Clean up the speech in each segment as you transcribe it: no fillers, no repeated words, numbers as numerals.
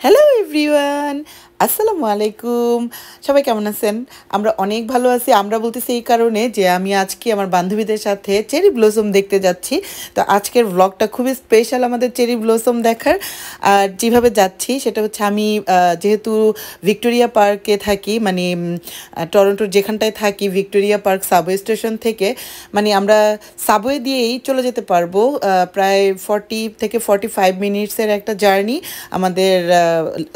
Hello everyone, আসসালামু আলাইকুম। সবাই কেমন আছেন? আমরা অনেক ভালো আছি। আমরা বলতেছি এই কারণে যে আমি আজকে আমার বান্ধবীদের সাথে চেরি ব্লসম দেখতে যাচ্ছি। তো আজকের ব্লগটা খুবই স্পেশাল আমাদের চেরি ব্লসম দেখার। আর যেভাবে যাচ্ছি সেটা হচ্ছে আমি যেহেতু ভিক্টোরিয়া পার্কে থাকি, মানে টরন্টোর যেখানটায় থাকি, ভিক্টোরিয়া পার্ক সাবওয়ে স্টেশন থেকে মানে আমরা সাবওয়ে দিয়েই চলে যেতে পারবো। প্রায় 40 থেকে 45 মিনিটসের একটা জার্নি আমাদের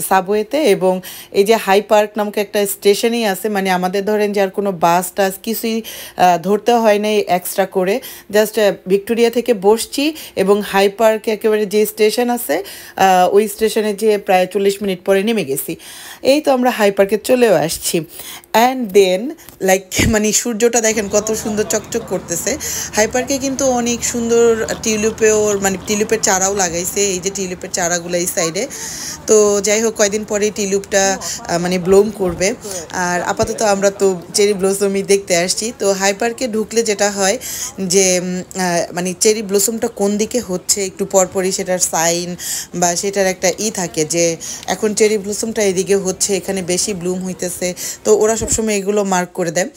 সাবওয়েতে। এবং এই যে হাই পার্ক নামক একটা স্টেশনই আছে, মানে আমাদের ধরেন যে আর কোনো বাস টাস কিছুই ধরতে হয় নাই এক্সট্রা করে, জাস্ট ভিক্টোরিয়া থেকে বসছি এবং হাই পার্ক একেবারে যে স্টেশন আছে ওই স্টেশনে যেয়ে প্রায় 40 মিনিট পরে নেমে গেছি। এই তো আমরা হাই পার্কে চলেও আসছি। অ্যান্ড দেন লাইক মানে সূর্যটা দেখেন কত সুন্দর চকচক করতেছে। হাই পার্কে কিন্তু অনেক সুন্দর টিউলিপেও, মানে টিউলিপের চারাও লাগাইছে, এই যে টিউলিপের চারাগুলো এই সাইডে। তো যাই হোক, কয়দিন পরে টিউলিপটা মানে ব্লুম করবে। আর আপাতত আমরা তো চেরি ব্লসমই দেখতে আসছি। তো হাই পার্কে ঢুকলে যেটা হয় যে মানে চেরি ব্লসমটা কোন দিকে হচ্ছে একটু পরপরই সেটার সাইন বা সেটার একটা থাকে যে এখন চেরি ব্লসমটা এদিকে হচ্ছে, এখানে বেশি ব্লুম হইতেছে। তো ওরা সবসময় এগুলো মার্ক করে দেয়।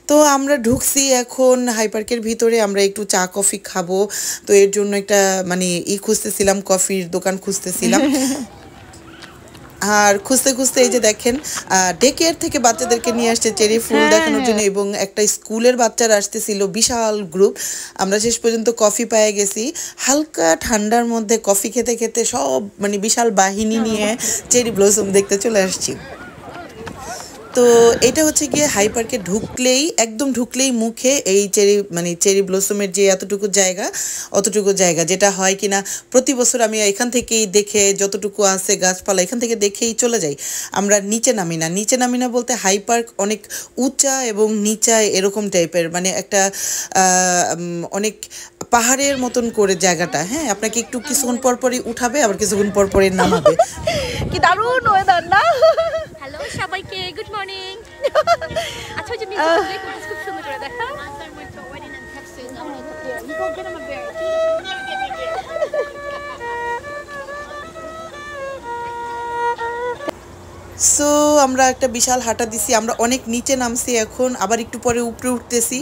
তো আমরা ঢুকছি এখন হাই পার্কের ভিতরে, আমরা একটু চা কফি খাবো। তো এর জন্য একটা মানে খুঁজতেছিলাম, কফির দোকান খুঁজতেছিলাম। আর খুঁজতে খুঁজতে এই যে দেখেন ডে কেয়ার থেকে বাচ্চাদেরকে নিয়ে আসছে চেরি ফুল দেখানোর জন্য, এবং একটা স্কুলের বাচ্চারা আসতেছিল, বিশাল গ্রুপ। আমরা শেষ পর্যন্ত কফি পেয়ে গেছি, হালকা ঠান্ডার মধ্যে কফি খেতে খেতে সব মানে বিশাল বাহিনী নিয়ে চেরি ব্লসম দেখতে চলে আসছি। তো এটা হচ্ছে গিয়ে হাই পার্কে ঢুকলেই, একদম ঢুকলেই মুখে এই চেরি ব্লসমের যে অতটুকু জায়গা যেটা হয় কিনা প্রতি বছর আমি এখান থেকেই দেখে, যতটুকু আছে গাছপালা এখান থেকে দেখেই চলে যাই। আমরা নিচে নামি না বলতে হাই পার্ক অনেক উঁচা এবং নিচা এরকম টাইপের, মানে একটা অনেক পাহাড়ের মতন করে জায়গাটা। হ্যাঁ, আপনাকে একটু কিছুক্ষণ পরপরই উঠাবে, আবার কিছুক্ষণ পরপরই নামাবে। কি দারুণ ওয়েদার না? হ্যালো সবাইকে, গুড মর্নিং। আচ্ছা, যে মিউজিক খুব সুন্দর করে দেখা। সো আমরা একটা বিশাল হাঁটা দিছি, আমরা অনেক নিচে নামছি, এখন আবার একটু পরে উপরে উঠতেছি।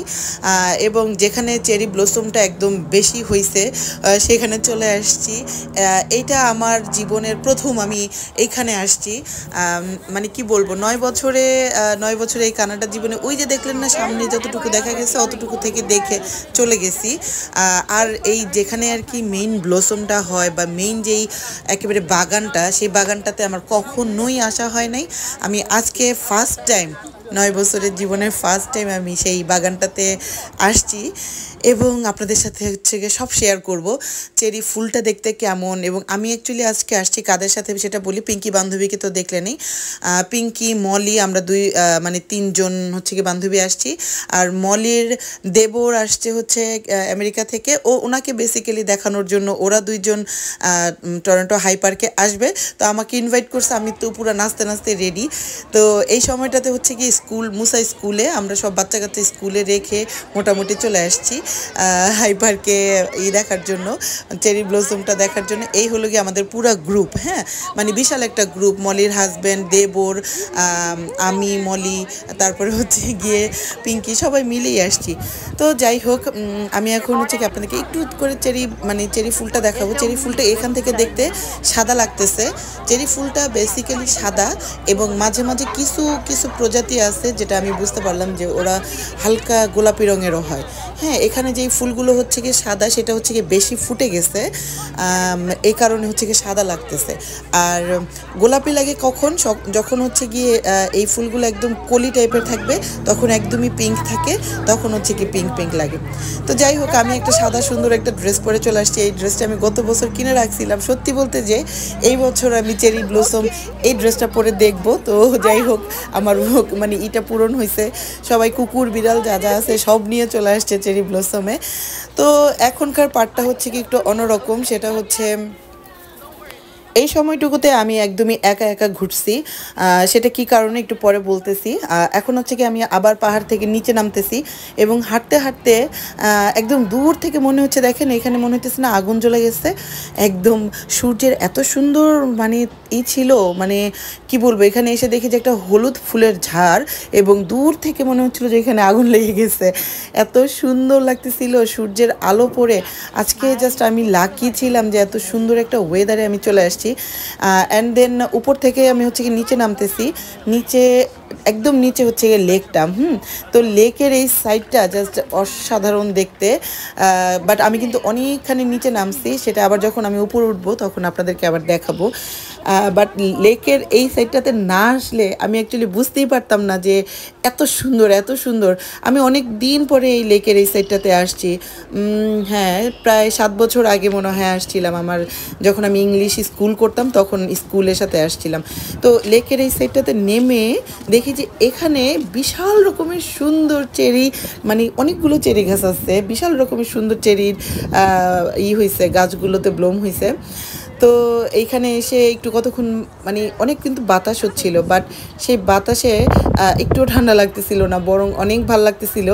এবং যেখানে চেরি ব্লসমটা একদম বেশি হয়েছে সেখানে চলে আসছি। এইটা আমার জীবনের প্রথম আমি এইখানে আসছি। মানে কি বলবো, 9 বছরে এই কানাডা জীবনে ওই যে দেখলেন না সামনে যতটুকু দেখা গেছে অতটুকু থেকে দেখে চলে গেছি। আর এই যেখানে আর কি মেইন ব্লসমটা হয় বা মেইন যেই একেবারে বাগানটা, সেই বাগানটাতে আমার কখনোই আসা হয় নাই। আমি আজকে ফার্স্ট টাইম, 9 বছরের জীবনের ফার্স্ট টাইম আমি সেই বাগানটাতে আসছি এবং আপনাদের সাথে হচ্ছে গিয়ে সব শেয়ার করব চেরি ফুলটা দেখতে কেমন। এবং আমি অ্যাকচুয়ালি আজকে আসছি কাদের সাথে সেটা বলি। পিঙ্কি বান্ধবীকে তো দেখলেনই, পিঙ্কি, মলি, আমরা মানে 3 জন হচ্ছে কি বান্ধবী আসছি। আর মলির দেবর আসছে হচ্ছে আমেরিকা থেকে, ওনাকে বেসিক্যালি দেখানোর জন্য ওরা 2 জন টরন্টো হাই পার্কে আসবে। তো আমাকে ইনভাইট করছে, আমি তো পুরো নাচতে নাচতে রেডি। তো এই সময়টাতে হচ্ছে কি মুসা স্কুলে আমরা সব বাচ্চা কাচ্চা স্কুলে রেখে মোটামুটি চলে আসছি হাই পার্কে দেখার জন্য, চেরি ব্লসমটা দেখার জন্য। এই হলো গিয়ে আমাদের পুরো গ্রুপ। হ্যাঁ, মানে বিশাল একটা গ্রুপ, মলির হাজব্যান্ড, দেবর, আমি, মলি, তারপরে হচ্ছে গিয়ে পিঙ্কি, সবাই মিলেই আসছি। তো যাই হোক, আমি এখন হচ্ছে কি আপনাদেরকে একটু করে চেরি ফুলটা দেখাবো। চেরি ফুলটা এখান থেকে দেখতে সাদা লাগতেছে। চেরি ফুলটা বেসিক্যালি সাদা এবং মাঝে মাঝে কিছু কিছু প্রজাতি আছে যেটা আমি বুঝতে পারলাম যে ওরা হালকা গোলাপি রঙেরও হয়। হ্যাঁ, এখানে যেই ফুলগুলো হচ্ছে কি সাদা, সেটা হচ্ছে কি বেশি ফুটে গেছে, এই কারণে হচ্ছে কি সাদা লাগতেছে। আর গোলাপি লাগে কখন, যখন হচ্ছে গিয়ে এই ফুলগুলো একদম কলি টাইপের থাকবে, তখন একদমই পিঙ্ক থাকে, তখন হচ্ছে কি পিঙ্ক পিঙ্ক লাগে। তো যাই হোক, আমি একটা সাদা সুন্দর একটা ড্রেস পরে চলে আসছি। এই ড্রেসটা আমি গত বছর কিনে রাখছিলাম। সত্যি বলতে যে এই বছর আমি চেরি ব্লসম এই ড্রেসটা পরে দেখবো। তো যাই হোক, আমার মানে এটা পূরণ হয়েছে। সবাই কুকুর বিড়াল যা যা আছে সব নিয়ে চলে আসছে চেরি ব্লসমে। তো এখনকার পার্টটা হচ্ছে কি একটু অন্যরকম, সেটা হচ্ছে এই সময়টুকুতে আমি একদমই একা একা ঘুরছি, সেটা কি কারণে একটু পরে বলতেছি। এখন হচ্ছে কি আমি আবার পাহাড় থেকে নিচে নামতেছি এবং হাঁটতে হাঁটতে একদম দূর থেকে মনে হচ্ছে, দেখেন এখানে মনে হচ্ছে না আগুন জ্বলে গেছে। একদম সূর্যের এত সুন্দর মানে ছিল, মানে কি বলবো, এখানে এসে দেখি যে একটা হলুদ ফুলের ঝাড় এবং দূর থেকে মনে হচ্ছিল যে এখানে আগুন লেগে গেছে। এত সুন্দর লাগতেছিল সূর্যের আলো পড়ে। আজকে জাস্ট আমি লাকি ছিলাম যে এত সুন্দর একটা ওয়েদারে আমি চলে আসছি। অ্যান্ড দেন উপর থেকে আমি হচ্ছে কি নিচে নামতেছি। নিচে একদম নিচে হচ্ছে গিয়ে লেকটা। তো লেকের এই সাইডটা জাস্ট অসাধারণ দেখতে। বাট আমি কিন্তু অনেকখানি নিচে নামছি, সেটা আবার যখন আমি উপরে উঠবো তখন আপনাদেরকে আবার দেখাবো। বাট লেকের এই সাইডটাতে না আসলে আমি অ্যাকচুয়ালি বুঝতেই পারতাম না যে এত সুন্দর এত সুন্দর। আমি অনেক দিন পরে এই লেকের এই সাইডটাতে আসছি। হ্যাঁ, প্রায় 7 বছর আগে মনে হয় আসছিলাম, আমার যখন আমি ইংলিশ স্কুল করতাম তখন স্কুলের সাথে আসছিলাম। তো লেকের এই সাইডটাতে নেমে দেখি যে এখানে বিশাল রকমের সুন্দর চেরি, মানে অনেকগুলো চেরি গাছ আছে, বিশাল রকমের সুন্দর চেরির হয়েছে, গাছগুলোতে ব্লুম হয়েছে। তো এইখানে এসে একটু কতক্ষণ মানে অনেক কিন্তু বাতাস হচ্ছিল, বাট সেই বাতাসে একটুও ঠান্ডা লাগতেছিল না, বরং অনেক ভালো লাগতেছিল।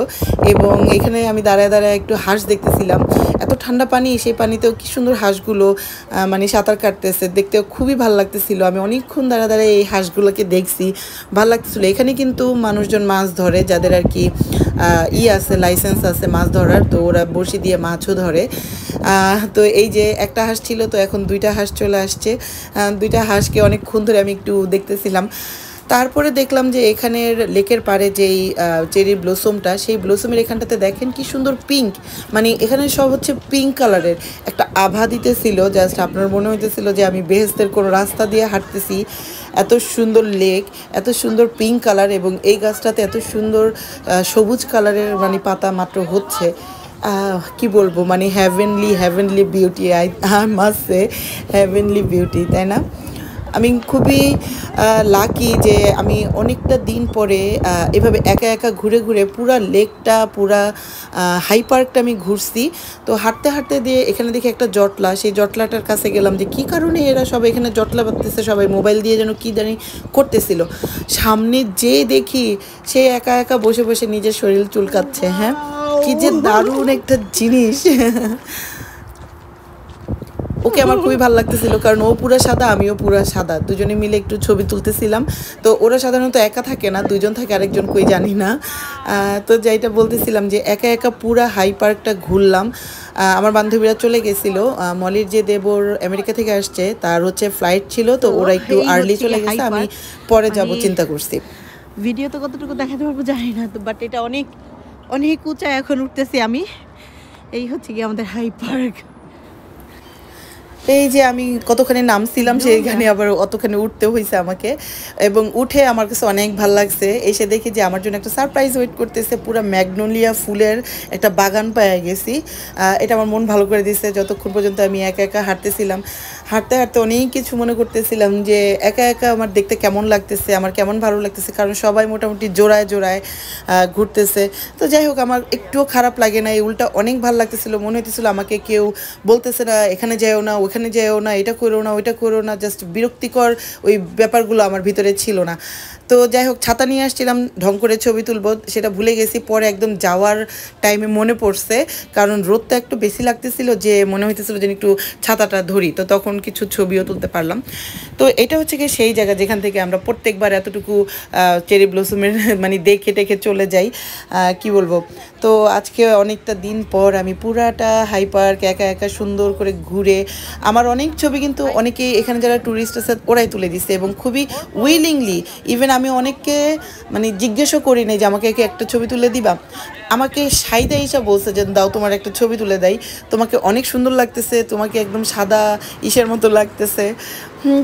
এবং এখানে আমি দাঁড়ায় দাঁড়ায় একটু হাঁস দেখতেছিলাম, এত ঠান্ডা পানি, সেই পানিতেও কি সুন্দর হাঁসগুলো মানে সাঁতার কাটতেছে, দেখতেও খুবই ভালো লাগতেছিল। আমি অনেকক্ষণ দাঁড়ায় দাঁড়ায় এই হাঁসগুলোকে দেখছি, ভালো লাগতেছিল। এখানে কিন্তু মানুষজন মাছ ধরে, যাদের আর কি আছে, লাইসেন্স আছে মাছ ধরার, তো ওরা বড়শি দিয়ে মাছও ধরে। তো এই যে একটা হাঁস ছিল, তো এখন 2টা হাঁস চলে আসছে। 2টা হাঁসকে অনেকক্ষণ ধরে আমি একটু দেখতেছিলাম। তারপরে দেখলাম যে এখানের লেকের পাড়ে যেই চেরি ব্লসমটা, সেই ব্লসমের এখানটাতে দেখেন কি সুন্দর পিঙ্ক, মানে এখানে সব হচ্ছে পিঙ্ক কালারের একটা আভা দিতেছিল। জাস্ট আপনার মনে হইতেছিল যে আমি বেহেস্তের কোনো রাস্তা দিয়ে হাঁটতেছি। এত সুন্দর লেক, এত সুন্দর পিঙ্ক কালার, এবং এই গাছটাতে এত সুন্দর সবুজ কালারের মানে পাতা মাত্র হচ্ছে। কি বলবো, মানে heavenly beauty, I must say heavenly beauty, তাই না? আমি খুবই লাকি যে আমি অনেকটা দিন পরে এভাবে একা একা ঘুরে ঘুরে পুরা লেকটা, পুরা হাই পার্কটা আমি ঘুরছি। তো হাঁটতে হাঁটতে দিয়ে এখানে দেখি একটা জটলা, সেই জটলাটার কাছে গেলাম যে কী কারণে এরা সবাই এখানে জটলা বাঁধতেছে, সবাই মোবাইল দিয়ে যেন কী জানি করতেছিল। সামনে যে দেখি সে একা একা বসে বসে নিজের শরীর চুলকাচ্ছে। হ্যাঁ, কি যে দারুণ একটা জিনিস। ওকে আমার খুবই ভালো লাগতেছিল, কারণ ও পুরো সাদা, আমিও পুরো সাদা, দুজনে মিলে একটু ছবি তুলতেছিলাম। তো ওরা সাধারণত একা থাকে না, দুজন থাকে, আরেকজন কই জানি না। তো যেটা বলতেছিলাম যে একা একা পুরা হাই পার্কটা ঘুরলাম। আমার বান্ধবীরা চলে গেছিল, মলির যে দেবর আমেরিকা থেকে আসছে, তার হচ্ছে ফ্লাইট ছিল, তো ওরা একটু আর্লি চলে গেছে, আমি পরে যাব চিন্তা করছি। ভিডিও তো কতটুকু দেখাতে পারবো জানি না, তো বাট এটা অনেক অনেক উঁচায় এখন উঠতেছি আমি। এই হচ্ছে কি আমাদের হাই পার্ক। এই যে আমি কতখানি নামছিলাম, সেইখানে আবার অতখানি উঠতে হয়েছে আমাকে, এবং উঠে আমার কাছে অনেক ভালো লাগছে। এসে দেখি যে আমার জন্য একটা সারপ্রাইজ ওয়েট করতেছে, পুরো ম্যাগনোলিয়া ফুলের একটা বাগান পেয়ে গেছি। এটা আমার মন ভালো করে দিচ্ছে। যতক্ষণ পর্যন্ত আমি একা একা হাঁটতেছিলাম, হাঁটতে হাঁটতে অনেক কিছু মনে করতেছিলাম যে একা একা আমার দেখতে কেমন লাগতেছে, আমার কেমন ভালো লাগতেছে, কারণ সবাই মোটামুটি জোড়ায় জোড়ায় ঘুরতেছে। তো যাই হোক, আমার একটুও খারাপ লাগে না, এই উল্টা অনেক ভালো লাগতেছিল। মনে হইতেছিল আমাকে কেউ বলতেছে না এখানে যাও না, ওখানে যাও না, এটা করো না, ওইটা করো না, জাস্ট বিরক্তিকর ওই ব্যাপারগুলো আমার ভিতরে ছিল না। তো যাই হোক, ছাতা নিয়ে আসছিলাম ঢং করে ছবি তুলবো, সেটা ভুলে গেছি। পরে একদম যাওয়ার টাইমে মনে পড়ছে, কারণ রোদটা একটু বেশি লাগতেছিল, যে মনে হইতেছিল যে একটু ছাতাটা ধরি, তো তখন কিছু ছবিও তুলতে পারলাম। তো এটা হচ্ছে কি সেই জায়গা যেখান থেকে আমরা প্রত্যেকবার এতটুকু চেরি ব্লসমের মানে দেখে টেখে চলে যাই। কি বলবো, তো আজকে অনেকটা দিন পর আমি পুরাটা হাই পার্ক একা একা সুন্দর করে ঘুরে, আমার অনেক ছবি কিন্তু অনেকেই এখানে যারা ট্যুরিস্ট আছে ওরাই তুলে দিচ্ছে, এবং খুবই উইলিংলি। ইভেন আমি অনেককে মানে জিজ্ঞেসও করি নাই যে আমাকে একটা ছবি তুলে দিবা, আমাকে সাইদা হিসাব বলছে যে দাও তোমার একটা ছবি তুলে দেয়, তোমাকে অনেক সুন্দর লাগতেছে, তোমাকে একদম সাদা ইসের মতো লাগতেছে।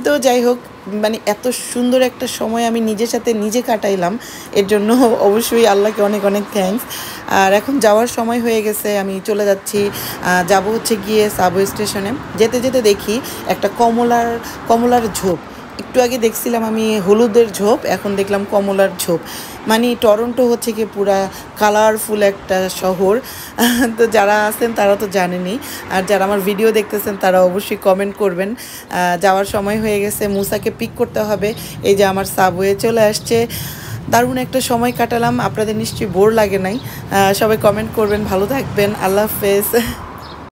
তো যাই হোক, মানে এত সুন্দর একটা সময় আমি নিজের সাথে নিজে কাটাইলাম, এর জন্য অবশ্যই আল্লাহকে অনেক অনেক থ্যাঙ্কস। আর এখন যাওয়ার সময় হয়ে গেছে, আমি চলে যাচ্ছি, যাব হচ্ছে গিয়ে সাবওয়ে স্টেশনে। যেতে যেতে দেখি একটা কমলার ঝোপ, একটু আগে দেখছিলাম আমি হলুদের ঝোপ, এখন দেখলাম কমলার ঝোপ। মানে টরন্টো হচ্ছে কি পুরা কালারফুল একটা শহর। তো যারা আছেন তারা তো জানেনই, আর যারা আমার ভিডিও দেখতেছেন তারা অবশ্যই কমেন্ট করবেন। যাওয়ার সময় হয়ে গেছে, মুসাকে পিক করতে হবে। এই যে আমার সাবওয়ে চলে আসছে। দারুণ একটা সময় কাটালাম, আপনাদের নিশ্চয়ই বোর লাগে নাই। সবাই কমেন্ট করবেন, ভালো থাকবেন, আল্লাহ হাফেজ।